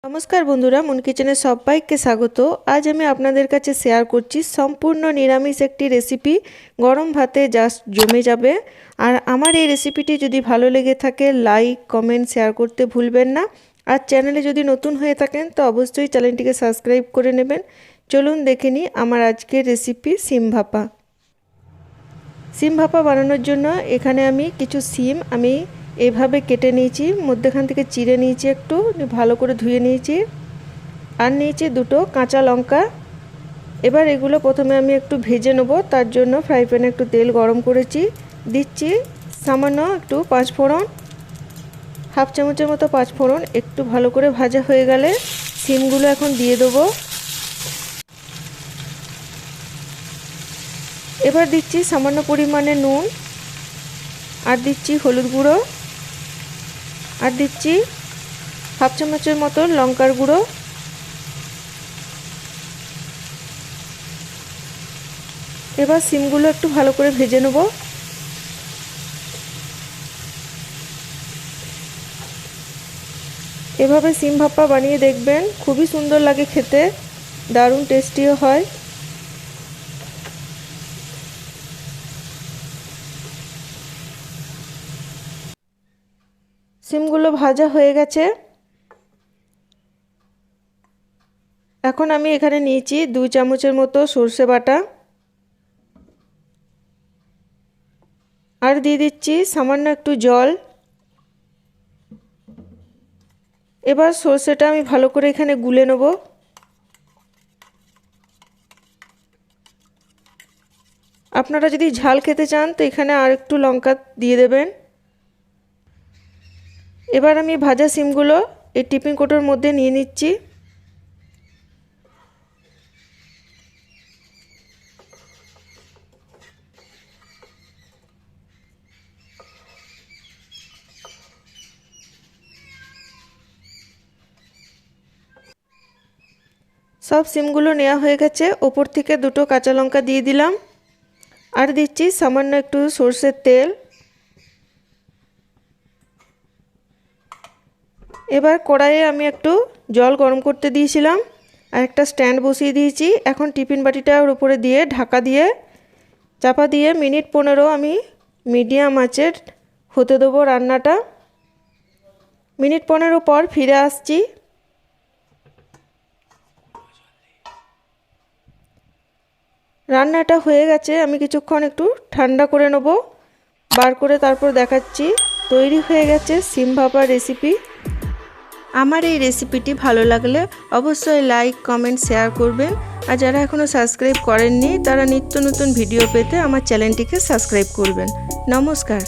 नमस्कार बंधुरा मन किचेने सबाइके स्वागत। आज आमी आपनादेर काछे शेयर करछि सम्पूर्ण निरामिष एकटी रेसिपि गरम भाते जास्ट जमे जाबे। और आमार एई रेसिपिटी जदि भालो लेगे थाके लाइक कमेंट शेयर करते भूलबेन ना। और चैनेले जदि नतुन हये थाकेन तो अवश्यई चैनेलटिके सबस्क्राइब करे नेबेन। चलुन देखे निই आमार आजकेर रेसिपि सिम भापा। सिम भापा बानानोर जोन्नो एखाने आमी किछु सिम एभाবে কেটে নিয়েছি, মধ্যখান থেকে চিড়ে নিয়েছি, একটু ভালো করে ধুয়ে নিয়েছি। আর নিয়েছি দুটো কাঁচা লঙ্কা। এবার এগুলো প্রথমে আমি একটু ভেজে নেব। তার জন্য ফ্রাই প্যানে একটু তেল গরম করেছি, দিচ্ছি সামান্য একটু পাঁচ ফোড়ন, হাফ চামচের মতো পাঁচ ফোড়ন। একটু ভালো করে ভাজা হয়ে গেলে সিমগুলো এখন দিয়ে দেবো। এবার দিচ্ছি সামান্য পরিমাণে নুন, আর দিচ্ছি হলুদ গুঁড়ো, আর দিচ্ছি হাফ চামচের মতো লঙ্কার গুঁড়ো। এবার সিমগুলো একটু ভালো করে ভেজে নেব। এভাবে সিম ভাপা বানিয়ে দেখবেন, খুবই সুন্দর লাগে খেতে, দারুণ টেস্টিও হয়। সিমগুলো ভাজা হয়ে গেছে। এখন আমি এখানে নিয়েছি 2 চামচের মতো সরষে বাটা, আর দিয়ে দিচ্ছি সামান্য একটু জল। এবার সরষেটা আমি ভালো করে এখানে গুলে নেব। আপনারা যদি ঝাল খেতে চান তো এখানে আর একটু লঙ্কা দিয়ে দেবেন। এবার আমি ভাজা সিমগুলো এই টিফিন কৌটোর মধ্যে নিয়ে নিচ্ছি। সব সিমগুলো নেওয়া হয়ে গেছে। ওপর থেকে দুটো কাঁচা লঙ্কা দিয়ে দিলাম, আর দিচ্ছি সামান্য একটু সরষের তেল। এবার কড়াইয়ে আমি একটু জল গরম করতে দিয়েছিলাম, আর একটা স্ট্যান্ড বসিয়ে দিয়েছি। এখন টিফিন বাটিটার উপরে দিয়ে ঢাকা দিয়ে চাপা দিয়ে মিনিট 15 আমি মিডিয়াম আঁচে হতে দেবো রান্নাটা। মিনিট 15 পর ফিরে আসছি। রান্নাটা হয়ে গেছে, আমি কিছুক্ষণ একটু ঠান্ডা করে নেব, বার করে তারপর দেখাচ্ছি। তৈরি হয়ে গেছে সিম ভাপা রেসিপি। আমার এই রেসিপিটি ভালো লাগলে অবশ্যই লাইক কমেন্ট শেয়ার করবেন। আর যারা এখনও সাবস্ক্রাইব করেননি তারা নিত্য নতুন ভিডিও পেতে আমার চ্যানেলটিকে সাবস্ক্রাইব করবেন। নমস্কার।